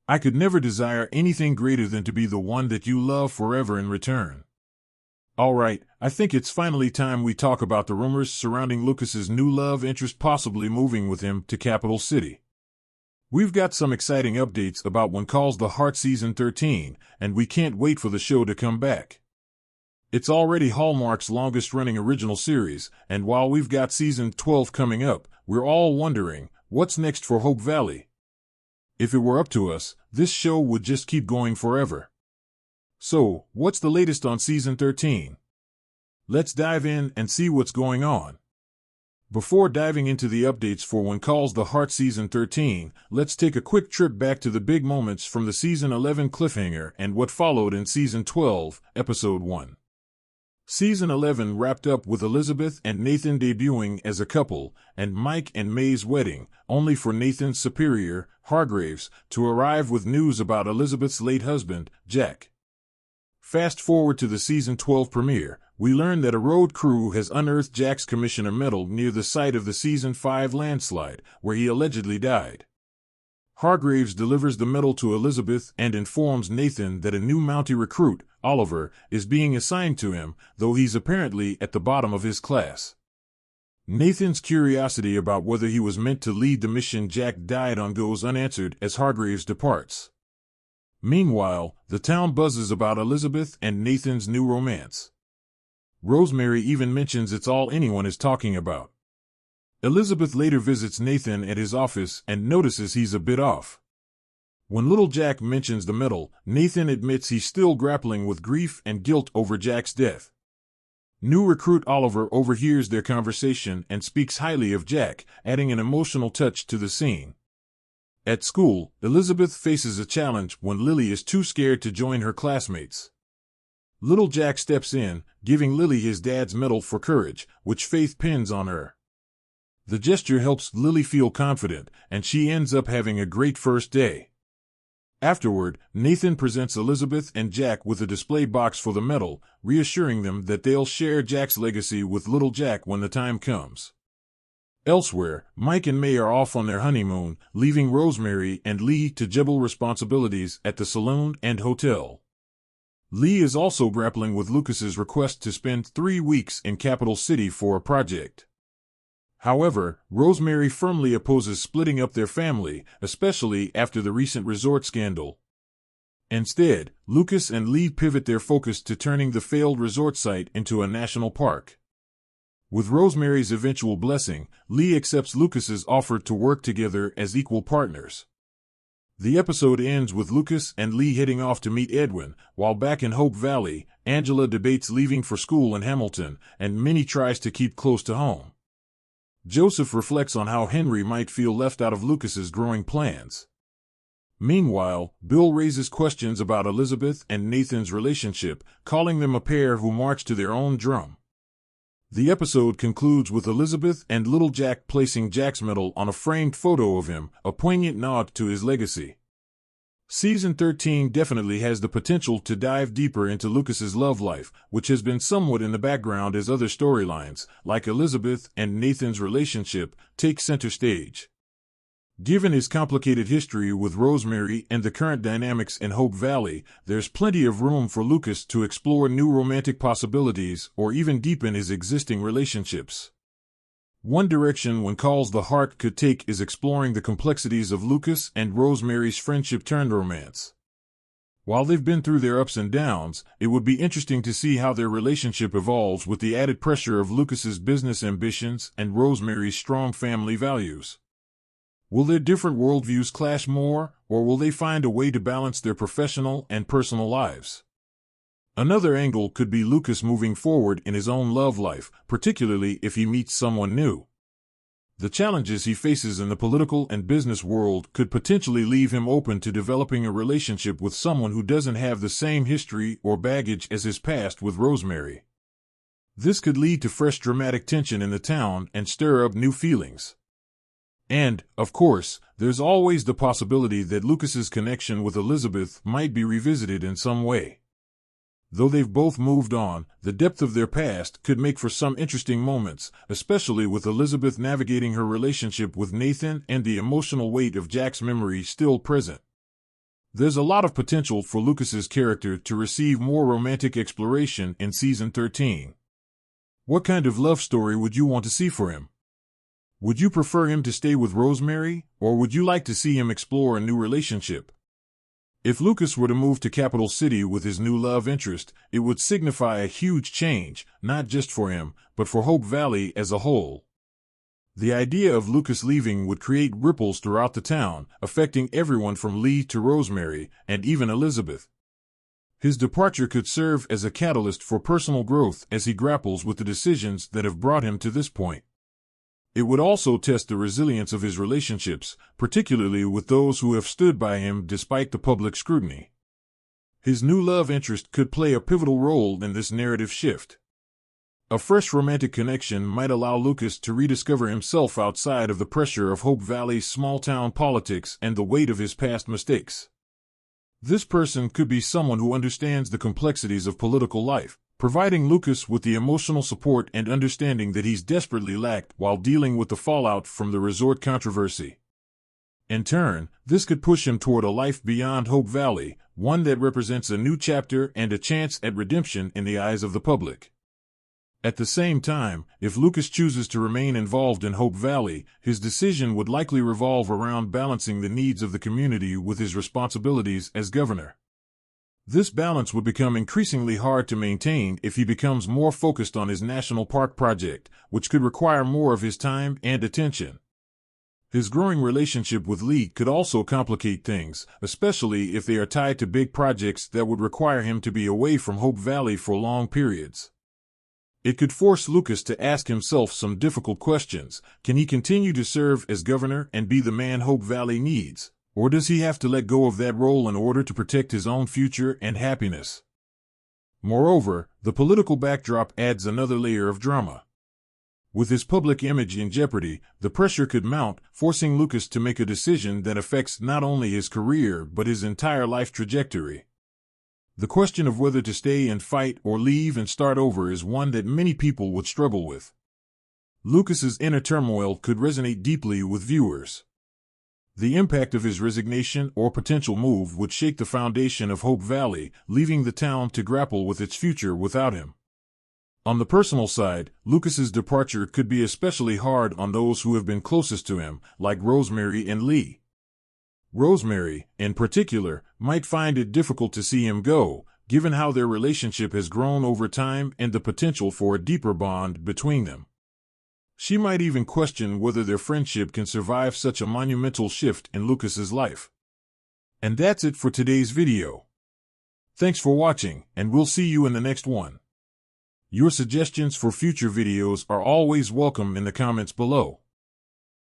I could never desire anything greater than to be the one that you love forever in return. All right, I think it's finally time we talk about the rumors surrounding Lucas's new love interest possibly moving with him to Capital City. We've got some exciting updates about When Calls the Heart Season 13, and we can't wait for the show to come back. It's already Hallmark's longest-running original series, and while we've got Season 12 coming up, we're all wondering, what's next for Hope Valley? If it were up to us, this show would just keep going forever. So, what's the latest on Season 13? Let's dive in and see what's going on. Before diving into the updates for When Calls the Heart Season 13, let's take a quick trip back to the big moments from the Season 11 cliffhanger and what followed in Season 12, Episode 1. Season 11 wrapped up with Elizabeth and Nathan debuting as a couple, and Mike and May's wedding, only for Nathan's superior, Hargreaves, to arrive with news about Elizabeth's late husband, Jack. Fast forward to the Season 12 premiere, we learn that a road crew has unearthed Jack's commissioner medal near the site of the Season 5 landslide, where he allegedly died. Hargreaves delivers the medal to Elizabeth and informs Nathan that a new Mountie recruit, Oliver, is being assigned to him, though he's apparently at the bottom of his class. Nathan's curiosity about whether he was meant to lead the mission Jack died on goes unanswered as Hargreaves departs. Meanwhile, the town buzzes about Elizabeth and Nathan's new romance. Rosemary even mentions it's all anyone is talking about. Elizabeth later visits Nathan at his office and notices he's a bit off. When little Jack mentions the medal, Nathan admits he's still grappling with grief and guilt over Jack's death. New recruit Oliver overhears their conversation and speaks highly of Jack, adding an emotional touch to the scene. At school, Elizabeth faces a challenge when Lily is too scared to join her classmates. Little Jack steps in, giving Lily his dad's medal for courage, which Faith pins on her. The gesture helps Lily feel confident, and she ends up having a great first day. Afterward, Nathan presents Elizabeth and Jack with a display box for the medal, reassuring them that they'll share Jack's legacy with little Jack when the time comes. Elsewhere, Mike and May are off on their honeymoon, leaving Rosemary and Lee to juggle responsibilities at the saloon and hotel. Lee is also grappling with Lucas's request to spend 3 weeks in Capital City for a project. However, Rosemary firmly opposes splitting up their family, especially after the recent resort scandal. Instead, Lucas and Lee pivot their focus to turning the failed resort site into a national park. With Rosemary's eventual blessing, Lee accepts Lucas's offer to work together as equal partners. The episode ends with Lucas and Lee heading off to meet Edwin, while back in Hope Valley, Angela debates leaving for school in Hamilton, and Minnie tries to keep close to home. Joseph reflects on how Henry might feel left out of Lucas's growing plans. Meanwhile, Bill raises questions about Elizabeth and Nathan's relationship, calling them a pair who march to their own drum. The episode concludes with Elizabeth and little Jack placing Jack's medal on a framed photo of him, a poignant nod to his legacy. Season 13 definitely has the potential to dive deeper into Lucas's love life, which has been somewhat in the background as other storylines, like Elizabeth and Nathan's relationship, take center stage. Given his complicated history with Rosemary and the current dynamics in Hope Valley, there's plenty of room for Lucas to explore new romantic possibilities or even deepen his existing relationships. One direction When Calls the Heart could take is exploring the complexities of Lucas and Rosemary's friendship turned romance. While they've been through their ups and downs, it would be interesting to see how their relationship evolves with the added pressure of Lucas's business ambitions and Rosemary's strong family values. Will their different worldviews clash more, or will they find a way to balance their professional and personal lives? Another angle could be Lucas moving forward in his own love life, particularly if he meets someone new. The challenges he faces in the political and business world could potentially leave him open to developing a relationship with someone who doesn't have the same history or baggage as his past with Rosemary. This could lead to fresh dramatic tension in the town and stir up new feelings. And, of course, there's always the possibility that Lucas's connection with Elizabeth might be revisited in some way. Though they've both moved on, the depth of their past could make for some interesting moments, especially with Elizabeth navigating her relationship with Nathan and the emotional weight of Jack's memory still present. There's a lot of potential for Lucas's character to receive more romantic exploration in Season 13. What kind of love story would you want to see for him? Would you prefer him to stay with Rosemary, or would you like to see him explore a new relationship? If Lucas were to move to Capital City with his new love interest, it would signify a huge change, not just for him, but for Hope Valley as a whole. The idea of Lucas leaving would create ripples throughout the town, affecting everyone from Lee to Rosemary, and even Elizabeth. His departure could serve as a catalyst for personal growth as he grapples with the decisions that have brought him to this point. It would also test the resilience of his relationships, particularly with those who have stood by him despite the public scrutiny. His new love interest could play a pivotal role in this narrative shift. A fresh romantic connection might allow Lucas to rediscover himself outside of the pressure of Hope Valley's small-town politics and the weight of his past mistakes. This person could be someone who understands the complexities of political life, providing Lucas with the emotional support and understanding that he's desperately lacked while dealing with the fallout from the resort controversy. In turn, this could push him toward a life beyond Hope Valley, one that represents a new chapter and a chance at redemption in the eyes of the public. At the same time, if Lucas chooses to remain involved in Hope Valley, his decision would likely revolve around balancing the needs of the community with his responsibilities as governor. This balance would become increasingly hard to maintain if he becomes more focused on his national park project, which could require more of his time and attention. His growing relationship with Lee could also complicate things, especially if they are tied to big projects that would require him to be away from Hope Valley for long periods. It could force Lucas to ask himself some difficult questions. Can he continue to serve as governor and be the man Hope Valley needs? Or does he have to let go of that role in order to protect his own future and happiness? Moreover, the political backdrop adds another layer of drama. With his public image in jeopardy, the pressure could mount, forcing Lucas to make a decision that affects not only his career but his entire life trajectory. The question of whether to stay and fight or leave and start over is one that many people would struggle with. Lucas's inner turmoil could resonate deeply with viewers. The impact of his resignation or potential move would shake the foundation of Hope Valley, leaving the town to grapple with its future without him. On the personal side, Lucas's departure could be especially hard on those who have been closest to him, like Rosemary and Lee. Rosemary, in particular, might find it difficult to see him go, given how their relationship has grown over time and the potential for a deeper bond between them. She might even question whether their friendship can survive such a monumental shift in Lucas's life. And that's it for today's video. Thanks for watching, and we'll see you in the next one. Your suggestions for future videos are always welcome in the comments below.